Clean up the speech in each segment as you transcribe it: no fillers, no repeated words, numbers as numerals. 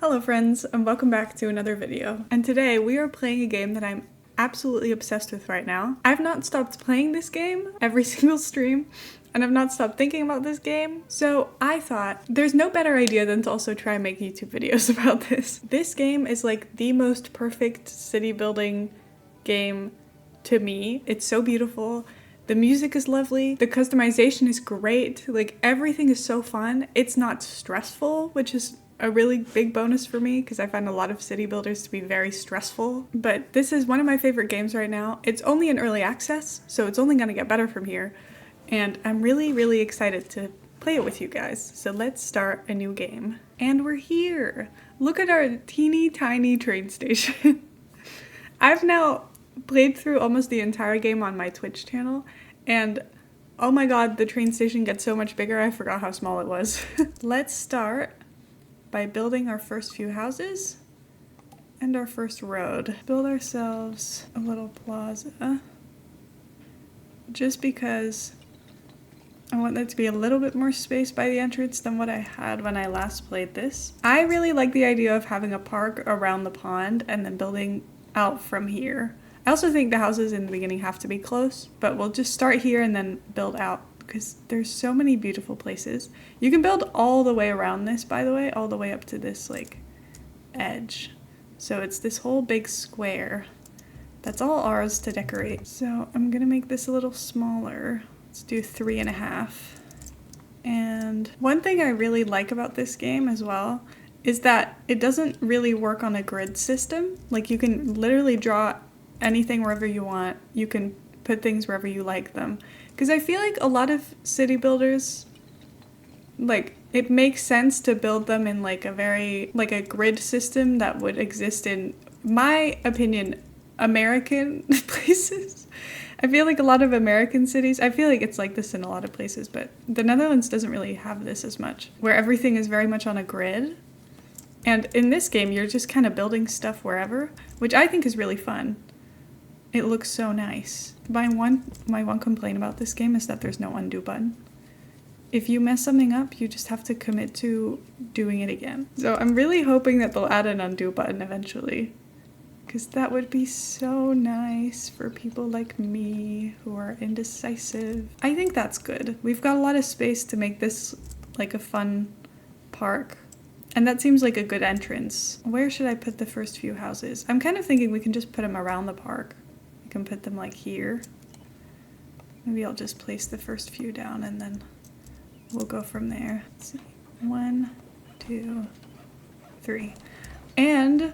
Hello friends, and welcome back to another video. And today we are playing a game that I'm absolutely obsessed with right now. I've not stopped playing this game every single stream, and I've not stopped thinking about this game. So I thought there's no better idea than to also try and make YouTube videos about this. This game is like the most perfect city building game to me. It's so beautiful. The music is lovely. The customization is great. Like everything is so fun. It's not stressful, which is a really big bonus for me because I find a lot of city builders to be very stressful. But this is one of my favorite games right now. It's only in early access, so it's only gonna get better from here. And I'm really excited to play it with you guys. So let's start a new game. And we're here. Look at our teeny tiny train station. I've now played through almost the entire game on my Twitch channel, and oh my god, the train station gets so much bigger, I forgot how small it was. Let's start by building our first few houses and our first road. Build ourselves a little plaza, just because I want there to be a little bit more space by the entrance than what I had when I last played this. I really like the idea of having a park around the pond and then building out from here. I also think the houses in the beginning have to be close, but we'll just start here and then build out because there's so many beautiful places. You can build all the way around this, by the way, all the way up to this like edge. So it's this whole big square. That's all ours to decorate. So I'm gonna make this a little smaller. Let's do 3.5. And one thing I really like about this game as well is that it doesn't really work on a grid system. Like you can literally draw anything wherever you want. You can put things wherever you like them. Because I feel like a lot of city builders, like, it makes sense to build them in like a very, like a grid system that would exist in, my opinion, American places. I feel like a lot of American cities, I feel like it's like this in a lot of places, but the Netherlands doesn't really have this as much, where everything is very much on a grid. And in this game, you're just kind of building stuff wherever, which I think is really fun. It looks so nice. My one complaint about this game is that there's no undo button. If you mess something up, you just have to commit to doing it again. So I'm really hoping that they'll add an undo button eventually, because that would be so nice for people like me who are indecisive. I think that's good. We've got a lot of space to make this like a fun park. And that seems like a good entrance. Where should I put the first few houses? I'm kind of thinking we can just put them around the park. We can put them like here. Maybe I'll just place the first few down and then we'll go from there. Let's see. 1, 2, 3. And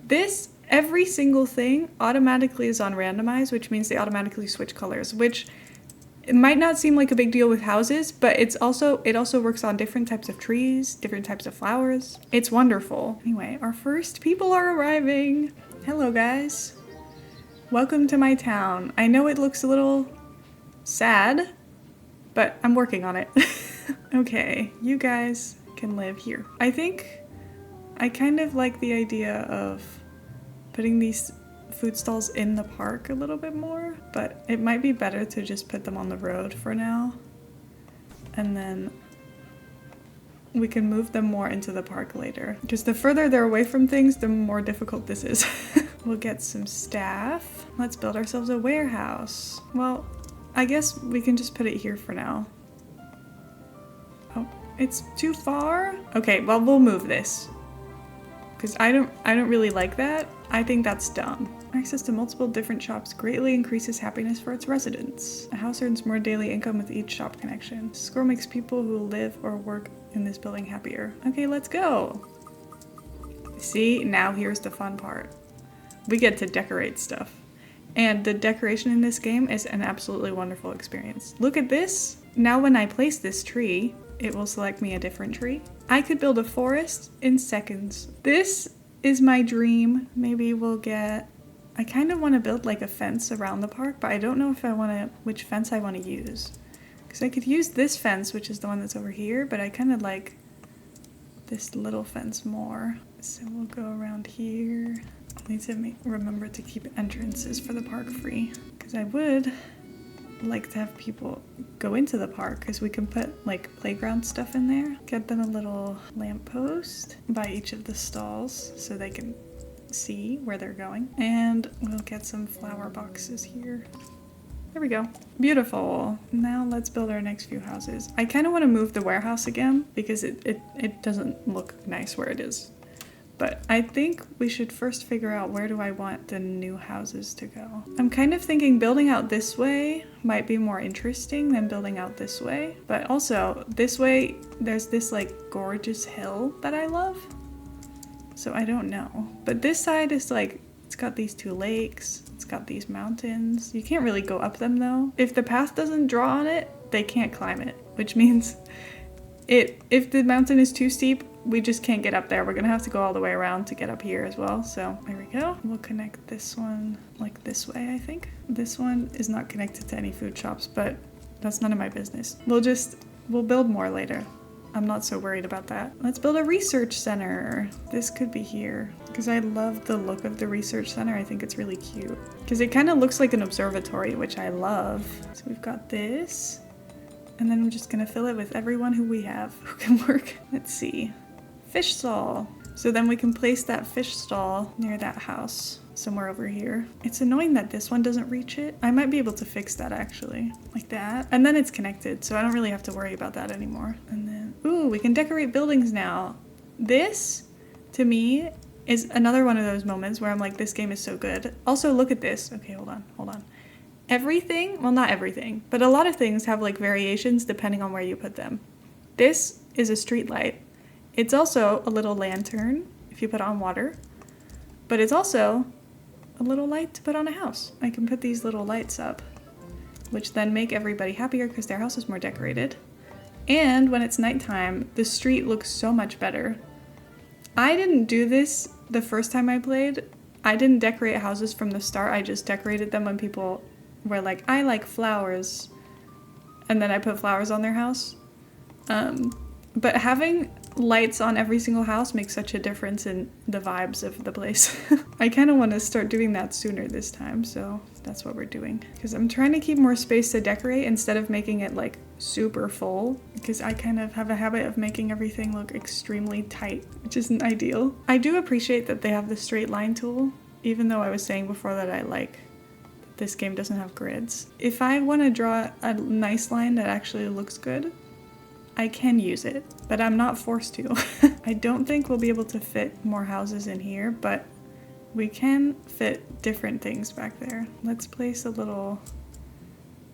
this, every single thing automatically is on randomize, which means they automatically switch colors, which it might not seem like a big deal with houses, but it also works on different types of trees, different types of flowers. It's wonderful. Anyway, our first people are arriving. Hello guys. Welcome to my town. I know it looks a little sad, but I'm working on it. Okay, you guys can live here. I think I kind of like the idea of putting these food stalls in the park a little bit more, but it might be better to just put them on the road for now. And then we can move them more into the park later. Because the further they're away from things, the more difficult this is. We'll get some staff. Let's build ourselves a warehouse. Well, I guess we can just put it here for now. Oh, it's too far? Okay, well, we'll move this. Because I don't really like that. I think that's dumb. Access to multiple different shops greatly increases happiness for its residents. A house earns more daily income with each shop connection. Score makes people who live or work in this building happier. Okay, let's go. See, now here's the fun part. We get to decorate stuff. And the decoration in this game is an absolutely wonderful experience. Look at this. Now when I place this tree, it will select me a different tree. I could build a forest in seconds. This is my dream. Maybe we'll get... I kind of want to build like a fence around the park, but I don't know if I want to... which fence I want to use. Because I could use this fence, which is the one that's over here, but I kind of like this little fence more. So we'll go around here. I need to remember to keep entrances for the park free, because I would like to have people go into the park because we can put like playground stuff in there. Get them a little lamppost by each of the stalls so they can see where they're going. And we'll get some flower boxes here. There we go. Beautiful. Now let's build our next few houses. I kind of want to move the warehouse again because it doesn't look nice where it is. But I think we should first figure out where do I want the new houses to go. I'm kind of thinking building out this way might be more interesting than building out this way. But also this way, there's this like gorgeous hill that I love. So I don't know. But this side is like, it's got these two lakes. It's got these mountains. You can't really go up them though. If the path doesn't draw on it, they can't climb it, which means if the mountain is too steep, we just can't get up there. We're gonna have to go all the way around to get up here as well. So there we go. We'll connect this one like this way, I think. This one is not connected to any food shops, but that's none of my business. We'll build more later. I'm not so worried about that. Let's build a research center. This could be here because I love the look of the research center. I think it's really cute because it kind of looks like an observatory, which I love. So we've got this. And then I'm just gonna fill it with everyone who we have who can work. Let's see. Fish stall. So then we can place that fish stall near that house somewhere over here. It's annoying that this one doesn't reach it. I might be able to fix that actually, like that. And then it's connected, so I don't really have to worry about that anymore. And then, ooh, we can decorate buildings now. This, to me, is another one of those moments where I'm like, this game is so good. Also, look at this. Okay, hold on. Everything, well, not everything, but a lot of things have like variations depending on where you put them. This is a street light. It's also a little lantern if you put on water, but it's also a little light to put on a house. I can put these little lights up, which then make everybody happier because their house is more decorated. And when it's nighttime, the street looks so much better. I didn't do this the first time I played. I didn't decorate houses from the start. I just decorated them when people were like, I like flowers. And then I put flowers on their house. But having lights on every single house makes such a difference in the vibes of the place. I kind of want to start doing that sooner this time, so that's what we're doing. Because I'm trying to keep more space to decorate instead of making it like super full, because I kind of have a habit of making everything look extremely tight, which isn't ideal. I do appreciate that they have the straight line tool, even though I was saying before that I like that this game doesn't have grids. If I want to draw a nice line that actually looks good, I can use it, but I'm not forced to. I don't think we'll be able to fit more houses in here, but we can fit different things back there. Let's place a little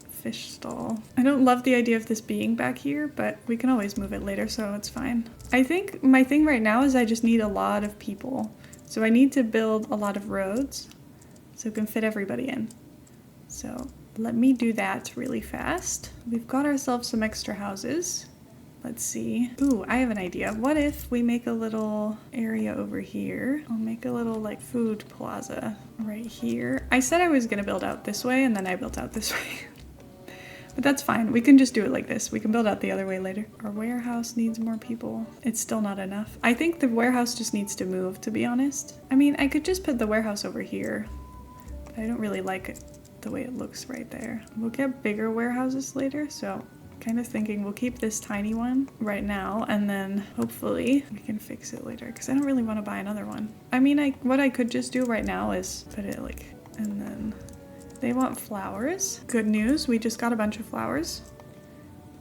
fish stall. I don't love the idea of this being back here, but we can always move it later, so it's fine. I think my thing right now is I just need a lot of people. So I need to build a lot of roads so we can fit everybody in. So let me do that really fast. We've got ourselves some extra houses. Let's see. Ooh, I have an idea. What if we make a little area over here? I'll make a little like food plaza right here. I said I was gonna build out this way and then I built out this way. But that's fine. We can just do it like this. We can build out the other way later. Our warehouse needs more people. It's still not enough. I think the warehouse just needs to move, to be honest. I mean, I could just put the warehouse over here, but I don't really like it the way it looks right there. We'll get bigger warehouses later, so kind of thinking we'll keep this tiny one right now and then hopefully we can fix it later because I don't really want to buy another one. I mean, what I could just do right now is put it like, and then they want flowers. Good news, we just got a bunch of flowers.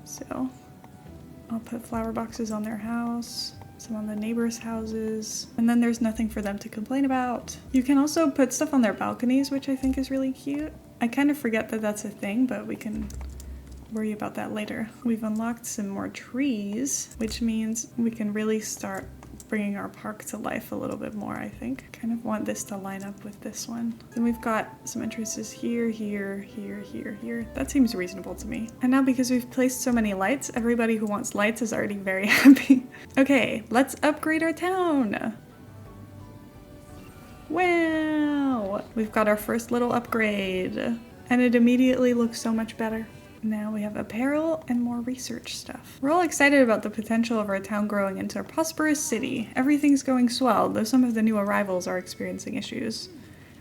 So I'll put flower boxes on their house, some on the neighbors' houses, and then there's nothing for them to complain about. You can also put stuff on their balconies, which I think is really cute. I kind of forget that that's a thing, but we can worry about that later. We've unlocked some more trees, which means we can really start bringing our park to life a little bit more, I think. Kind of want this to line up with this one. Then we've got some entrances here, here, here, here, here. That seems reasonable to me. And now because we've placed so many lights, everybody who wants lights is already very happy. Okay, let's upgrade our town. Wow! We've got our first little upgrade, and it immediately looks so much better. Now we have apparel and more research stuff. We're all excited about the potential of our town growing into a prosperous city. Everything's going swell, though some of the new arrivals are experiencing issues.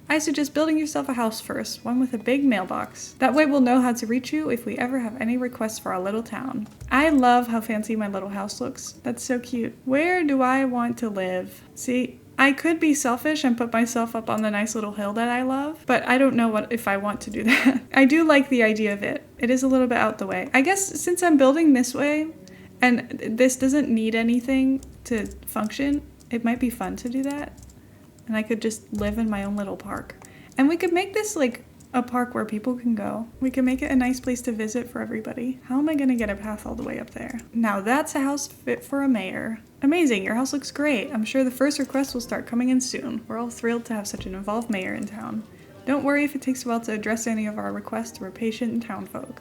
I suggest building yourself a house first, one with a big mailbox. That way we'll know how to reach you if we ever have any requests for our little town. I love how fancy my little house looks. That's so cute. Where do I want to live? See, I could be selfish and put myself up on the nice little hill that I love, but I don't know if I want to do that. I do like the idea of it. It is a little bit out the way. I guess since I'm building this way, and this doesn't need anything to function, it might be fun to do that. And I could just live in my own little park. And we could make this like a park where people can go. We can make it a nice place to visit for everybody. How am I gonna get a path all the way up there? Now that's a house fit for a mayor. Amazing, your house looks great. I'm sure the first requests will start coming in soon. We're all thrilled to have such an involved mayor in town. Don't worry if it takes a while to address any of our requests. We're patient town folk.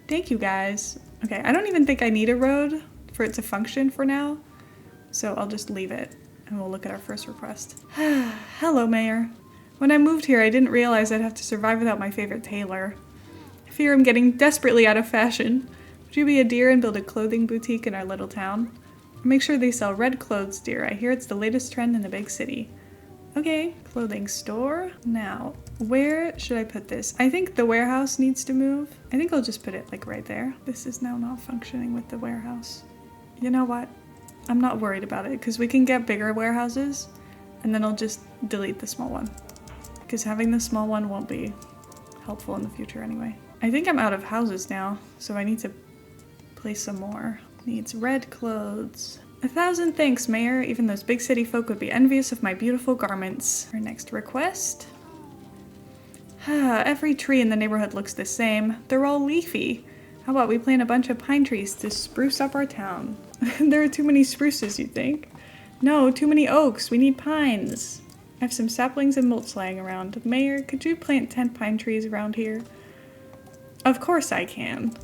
Thank you guys. Okay, I don't even think I need a road for it to function for now. So I'll just leave it. And we'll look at our first request. Hello, Mayor. When I moved here, I didn't realize I'd have to survive without my favorite tailor. I fear I'm getting desperately out of fashion. Would you be a dear and build a clothing boutique in our little town? Make sure they sell red clothes, dear. I hear it's the latest trend in the big city. Okay, clothing store. Now, where should I put this? I think the warehouse needs to move. I think I'll just put it like right there. This is now not functioning with the warehouse. You know what? I'm not worried about it because we can get bigger warehouses and then I'll just delete the small one because having the small one won't be helpful in the future anyway. I think I'm out of houses now, so I need to place some more. Needs red clothes. 1,000 thanks, Mayor. Even those big city folk would be envious of my beautiful garments. Our next request. Every tree in the neighborhood looks the same. They're all leafy. How about we plant a bunch of pine trees to spruce up our town? There are too many spruces, you think? No, too many oaks. We need pines. I have some saplings and mulch lying around. Mayor, could you plant 10 pine trees around here? Of course I can.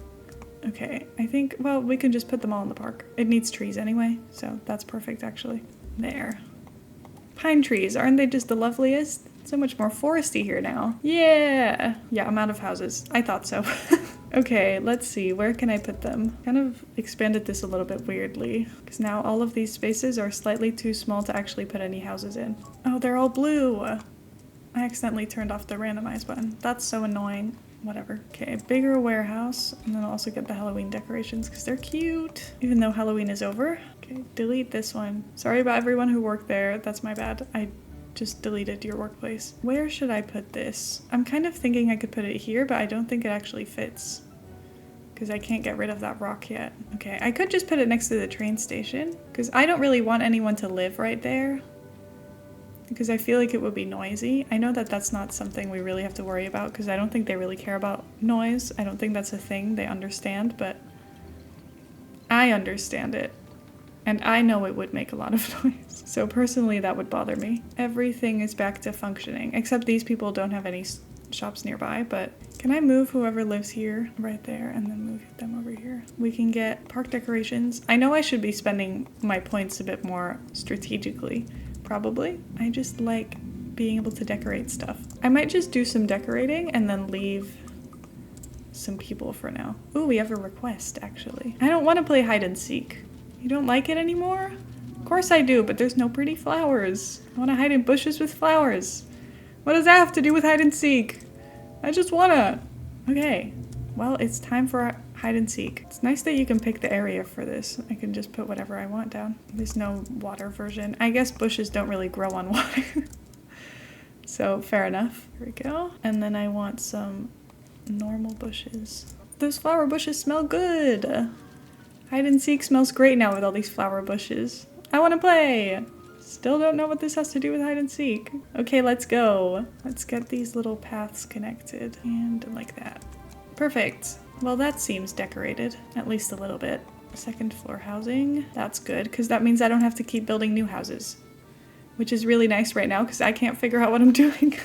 Okay, I think, well, we can just put them all in the park. It needs trees anyway, so that's perfect actually. There. Pine trees, aren't they just the loveliest? So much more foresty here now. Yeah! Yeah, I'm out of houses. I thought so. Okay, let's see, where can I put them? Kind of expanded this a little bit weirdly, because now all of these spaces are slightly too small to actually put any houses in. Oh, they're all blue! I accidentally turned off the randomize button. That's so annoying. Whatever. Okay, bigger warehouse, and then I'll also get the Halloween decorations because they're cute, even though Halloween is over. Okay, delete this one. Sorry about everyone who worked there. That's my bad. I just deleted your workplace. Where should I put this? I'm kind of thinking I could put it here, but I don't think it actually fits because I can't get rid of that rock yet. Okay, I could just put it next to the train station because I don't really want anyone to live right there because I feel like it would be noisy. I know that that's not something we really have to worry about because I don't think they really care about noise. I don't think that's a thing they understand, but I understand it. And I know it would make a lot of noise. So personally, that would bother me. Everything is back to functioning, except these people don't have any shops nearby, but can I move whoever lives here right there and then move them over here? We can get park decorations. I know I should be spending my points a bit more strategically, probably. I just like being able to decorate stuff. I might just do some decorating and then leave some people for now. Ooh, we have a request actually. I don't want to play hide and seek. You don't like it anymore? Of course I do, but there's no pretty flowers. I want to hide in bushes with flowers. What does that have to do with hide and seek? I just wanna. Okay, well, it's time for hide and seek. It's nice that you can pick the area for this. I can just put whatever I want down. There's no water version. I guess bushes don't really grow on water. So fair enough. Here we go. And then I want some normal bushes. Those flower bushes smell good. Hide and seek smells great now with all these flower bushes. I want to play! Still don't know what this has to do with hide and seek. Okay, let's go. Let's get these little paths connected. And like that. Perfect. Well, that seems decorated. At least a little bit. Second floor housing. That's good, because that means I don't have to keep building new houses. Which is really nice right now, because I can't figure out what I'm doing.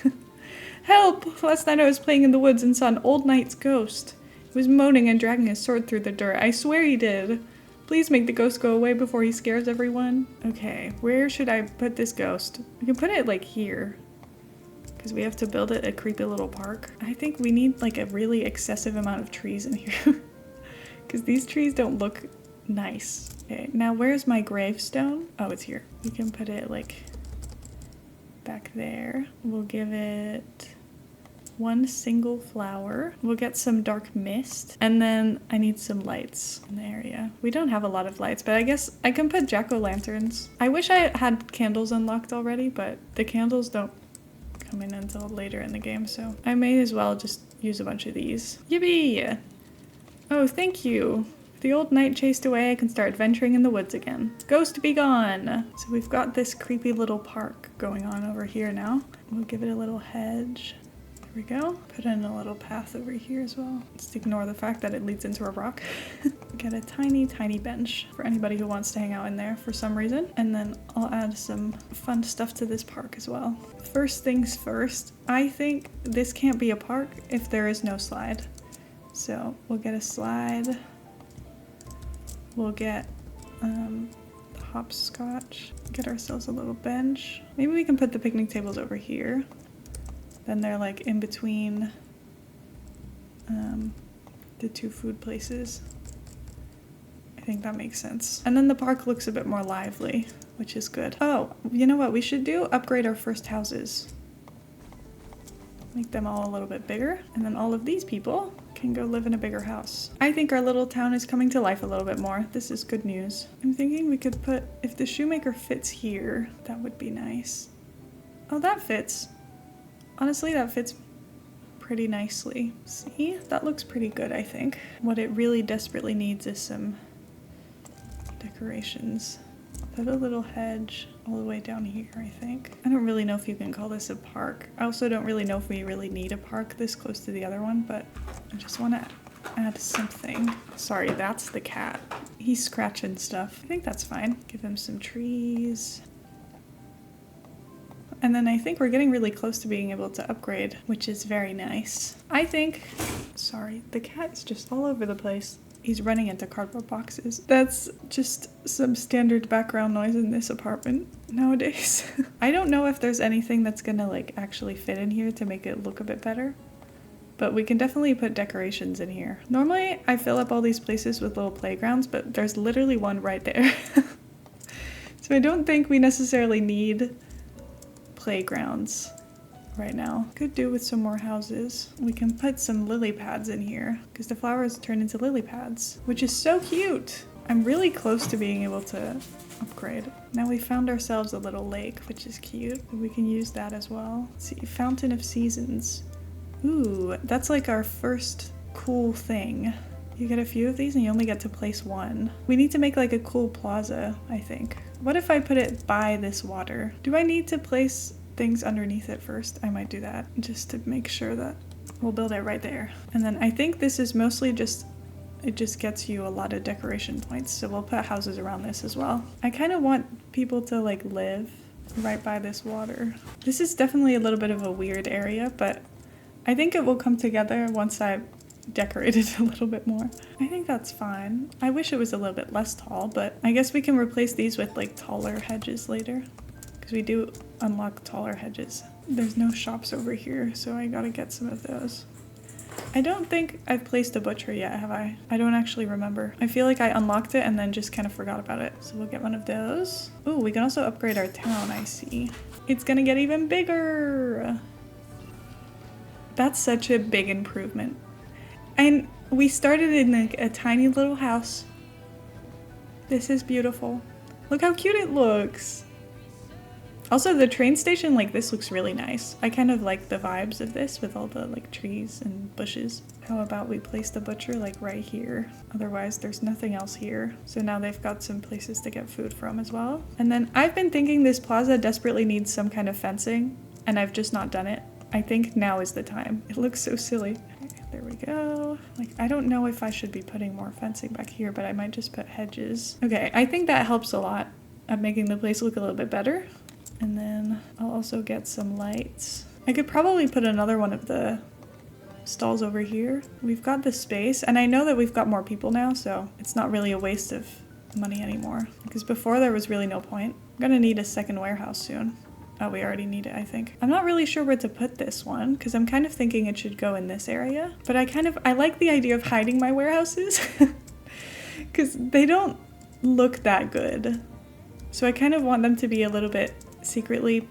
Help! Last night I was playing in the woods and saw an old knight's ghost. He was moaning and dragging his sword through the dirt. I swear he did. Please make the ghost go away before he scares everyone. Okay, where should I put this ghost? We can put it like here. Because we have to build it a creepy little park. I think we need like a really excessive amount of trees in here. Because these trees don't look nice. Okay, now where's my gravestone? Oh, it's here. We can put it like back there. We'll give it one single flower. We'll get some dark mist, and then I need some lights in the area. We don't have a lot of lights, but I guess I can put jack-o'-lanterns. I wish I had candles unlocked already, but the candles don't come in until later in the game, so I may as well just use a bunch of these. Yippee! Oh, thank you. If the old night chased away, I can start venturing in the woods again. Ghost be gone! So we've got this creepy little park going on over here now. We'll give it a little hedge. There we go. Put in a little path over here as well. Just ignore the fact that it leads into a rock. Get a tiny, tiny bench for anybody who wants to hang out in there for some reason. And then I'll add some fun stuff to this park as well. First things first, I think this can't be a park if there is no slide. So we'll get a slide. We'll get hopscotch. Get ourselves a little bench. Maybe we can put the picnic tables over here. Then they're like in between the two food places. I think that makes sense. And then the park looks a bit more lively, which is good. Oh, you know what we should do? Upgrade our first houses. Make them all a little bit bigger. And then all of these people can go live in a bigger house. I think our little town is coming to life a little bit more. This is good news. I'm thinking we could put, if the shoemaker fits here, that would be nice. Oh, that fits. Honestly, that fits pretty nicely. See? That looks pretty good, I think. What it really desperately needs is some decorations. Put a little hedge all the way down here, I think. I don't really know if you can call this a park. I also don't really know if we really need a park this close to the other one, but I just want to add something. Sorry, that's the cat. He's scratching stuff. I think that's fine. Give him some trees. And then I think we're getting really close to being able to upgrade, which is very nice. I think, sorry, the cat's just all over the place. He's running into cardboard boxes. That's just some standard background noise in this apartment nowadays. I don't know if there's anything that's gonna like actually fit in here to make it look a bit better, but we can definitely put decorations in here. Normally I fill up all these places with little playgrounds, but there's literally one right there. So I don't think we necessarily need playgrounds right now. Could do with some more houses. We can put some lily pads in here because the flowers turn into lily pads, which is so cute. I'm really close to being able to upgrade. Now we found ourselves a little lake, which is cute. We can use that as well. Let's see, Fountain of Seasons. Ooh, that's like our first cool thing. You get a few of these and you only get to place one. We need to make like a cool plaza, I think. What if I put it by this water? Do I need to place things underneath it first? I might do that just to make sure that we'll build it right there. And then I think this is mostly just, it just gets you a lot of decoration points. So we'll put houses around this as well. I kind of want people to like live right by this water. This is definitely a little bit of a weird area, but I think it will come together once I decorate it a little bit more. I think that's fine. I wish it was a little bit less tall, but I guess we can replace these with like taller hedges later because we do unlock taller hedges. There's no shops over here, so I gotta get some of those. I don't think I've placed a butcher yet, have I? I don't actually remember. I feel like I unlocked it and then just kind of forgot about it. So we'll get one of those. Ooh, we can also upgrade our town, I see. It's gonna get even bigger! That's such a big improvement. And we started in like a tiny little house. This is beautiful. Look how cute it looks. Also, the train station like this looks really nice. I kind of like the vibes of this with all the like trees and bushes. How about we place the butcher like right here? Otherwise, there's nothing else here. So now they've got some places to get food from as well. And then I've been thinking this plaza desperately needs some kind of fencing, and I've just not done it. I think now is the time. It looks so silly. There we go. Like, I don't know if I should be putting more fencing back here, but I might just put hedges. Okay, I think that helps a lot at making the place look a little bit better. And then I'll also get some lights. I could probably put another one of the stalls over here. We've got the space, and I know that we've got more people now, so it's not really a waste of money anymore. Because before there was really no point. I'm gonna need a second warehouse soon. Oh, we already need it, I think. I'm not really sure where to put this one, because I'm kind of thinking it should go in this area. But I like the idea of hiding my warehouses, because they don't look that good. So I kind of want them to be a little bit secretly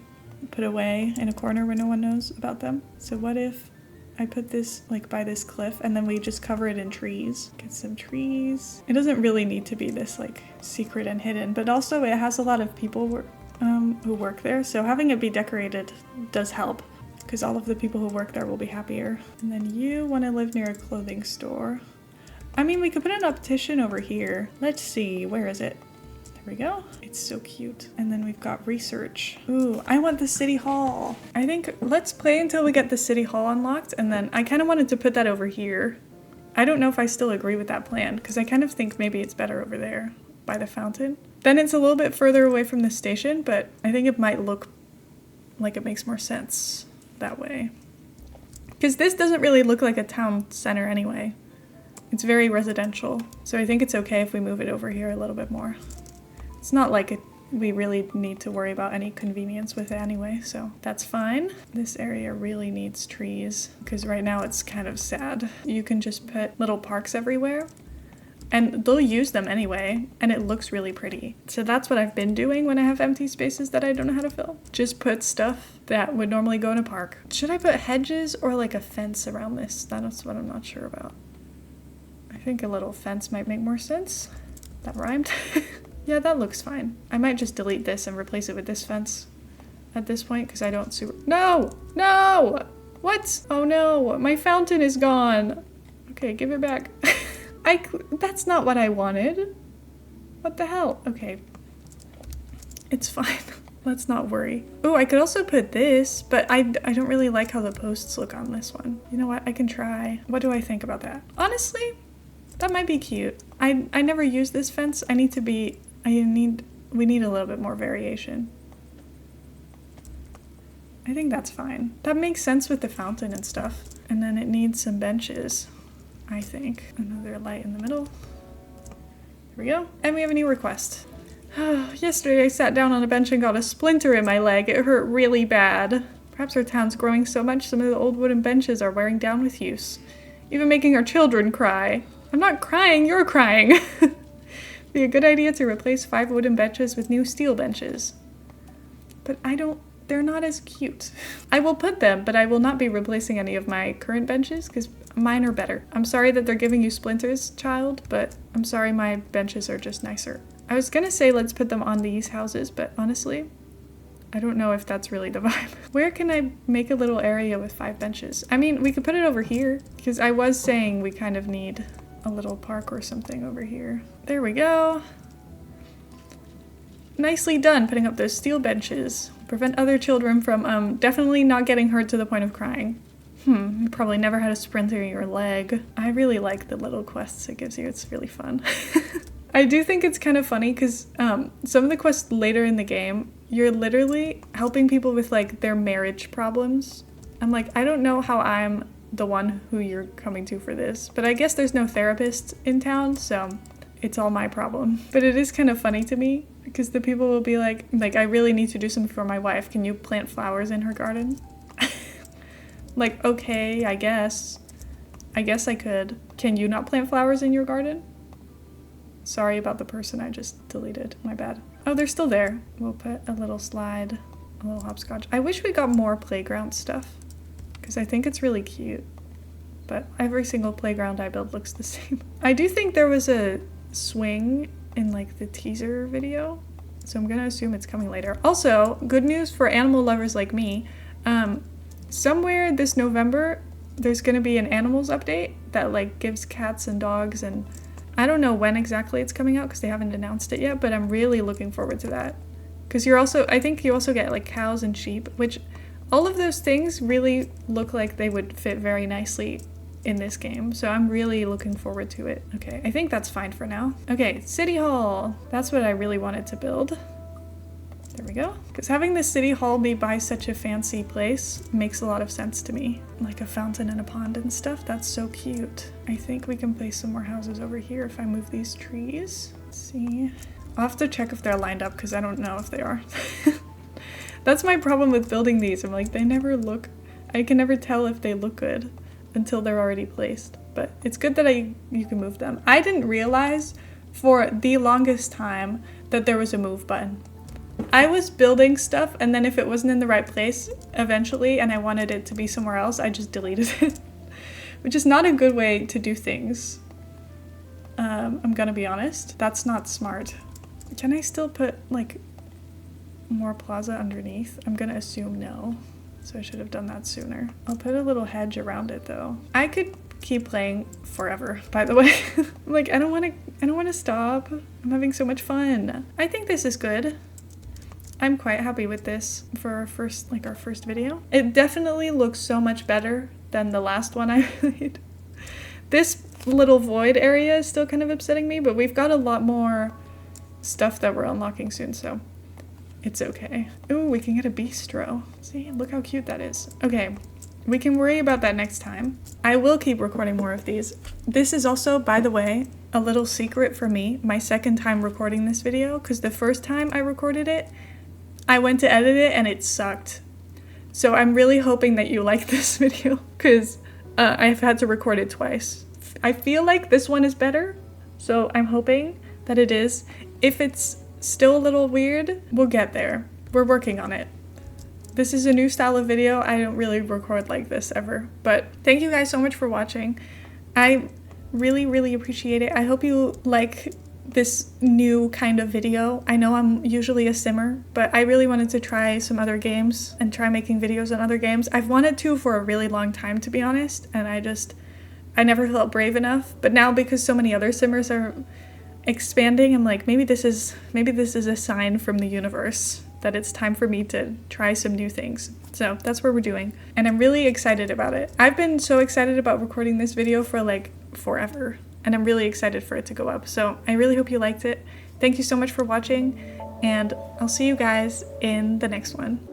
put away in a corner where no one knows about them. So what if I put this like by this cliff and then we just cover it in trees? Get some trees. It doesn't really need to be this like secret and hidden, but also it has a lot of people who work there. So having it be decorated does help because all of the people who work there will be happier. And then you want to live near a clothing store. I mean, we could put an optician over here. Let's see, where is it? There we go. It's so cute. And then we've got research. Ooh, I want the city hall. I think let's play until we get the city hall unlocked, and then I kind of wanted to put that over here. I don't know if I still agree with that plan because I kind of think maybe it's better over there by the fountain. Then it's a little bit further away from the station, but I think it might look like it makes more sense that way. Because this doesn't really look like a town center anyway. It's very residential, so I think it's okay if we move it over here a little bit more. It's not like we really need to worry about any convenience with it anyway, so that's fine. This area really needs trees because right now it's kind of sad. You can just put little parks everywhere and they'll use them anyway, and it looks really pretty. So that's what I've been doing when I have empty spaces that I don't know how to fill. Just put stuff that would normally go in a park. Should I put hedges or like a fence around this? That's what I'm not sure about. I think a little fence might make more sense. That rhymed. Yeah, that looks fine. I might just delete this and replace it with this fence at this point because I don't No! No! What? Oh no, my fountain is gone. Okay, give it back. That's not what I wanted. What the hell? Okay. It's fine. Let's not worry. Oh, I could also put this, but I don't really like how the posts look on this one. You know what? I can try. What do I think about that? Honestly, that might be cute. I never use this fence. We need a little bit more variation. I think that's fine. That makes sense with the fountain and stuff. And then it needs some benches, I think. Another light in the middle. Here we go. And we have a new request. Yesterday I sat down on a bench and got a splinter in my leg. It hurt really bad. Perhaps our town's growing so much some of the old wooden benches are wearing down with use. Even making our children cry. I'm not crying, you're crying. Be a good idea to replace 5 wooden benches with new steel benches. But they're not as cute. I will put them, but I will not be replacing any of my current benches because mine are better. I'm sorry that they're giving you splinters, child, but I'm sorry my benches are just nicer. I was gonna say let's put them on these houses, but honestly, I don't know if that's really the vibe. Where can I make a little area with 5 benches? I mean, we could put it over here because I was saying we kind of need a little park or something over here. There we go. Nicely done putting up those steel benches. Prevent other children from definitely not getting hurt to the point of crying. You probably never had a splinter in your leg. I really like the little quests it gives you. It's really fun. I do think it's kind of funny because some of the quests later in the game, you're literally helping people with like their marriage problems. I'm like, I don't know how I'm the one who you're coming to for this, but I guess there's no therapist in town, so it's all my problem. But it is kind of funny to me because the people will be like, I really need to do something for my wife. Can you plant flowers in her garden? Like, okay, I guess I could. Can you not plant flowers in your garden? Sorry about the person I just deleted, my bad. Oh, they're still there. We'll put a little slide, a little hopscotch. I wish we got more playground stuff because I think it's really cute, but every single playground I build looks the same. I do think there was a swing in like the teaser video, so I'm gonna assume it's coming later. Also, good news for animal lovers like me, somewhere this November there's gonna be an animals update that like gives cats and dogs, and I don't know when exactly it's coming out because they haven't announced it yet, but I'm really looking forward to that. Because I think you also get like cows and sheep, which all of those things really look like they would fit very nicely in this game. So I'm really looking forward to it. Okay, I think that's fine for now. Okay, City Hall. That's what I really wanted to build. There we go. Because having the City Hall be by such a fancy place makes a lot of sense to me. Like a fountain and a pond and stuff. That's so cute. I think we can place some more houses over here if I move these trees. Let's see. I'll have to check if they're lined up because I don't know if they are. That's my problem with building these. I'm like, they never look, I can never tell if they look good until they're already placed. But it's good that you can move them. I didn't realize for the longest time that there was a move button. I was building stuff, and then if it wasn't in the right place eventually and I wanted it to be somewhere else, I just deleted it. Which is not a good way to do things. I'm gonna be honest. That's not smart. Can I still put, like, more plaza underneath? I'm gonna assume no. So I should have done that sooner. I'll put a little hedge around it though. I could keep playing forever, by the way. Like, I don't wanna stop. I'm having so much fun. I think this is good. I'm quite happy with this for our first video. It definitely looks so much better than the last one I made. This little void area is still kind of upsetting me, but we've got a lot more stuff that we're unlocking soon, so it's okay. Ooh, we can get a bistro. See, look how cute that is. Okay, we can worry about that next time. I will keep recording more of these. This is also, by the way, a little secret for me, my second time recording this video, because the first time I recorded it, I went to edit it and it sucked. So I'm really hoping that you like this video, because I've had to record it twice. I feel like this one is better, so I'm hoping that it is. If it's still a little weird, we'll get there. We're working on it. This is a new style of video. I don't really record like this ever, but thank you guys so much for watching. I really, really appreciate it. I hope you like this new kind of video. I know I'm usually a simmer, but I really wanted to try some other games and try making videos on other games. I've wanted to for a really long time, to be honest, and I never felt brave enough. But now, because so many other simmers are expanding, I'm like, maybe this is a sign from the universe that it's time for me to try some new things. So that's what we're doing, and I'm really excited about it. I've been so excited about recording this video for like forever, and I'm really excited for it to go up. So I really hope you liked it. Thank you so much for watching, and I'll see you guys in the next one.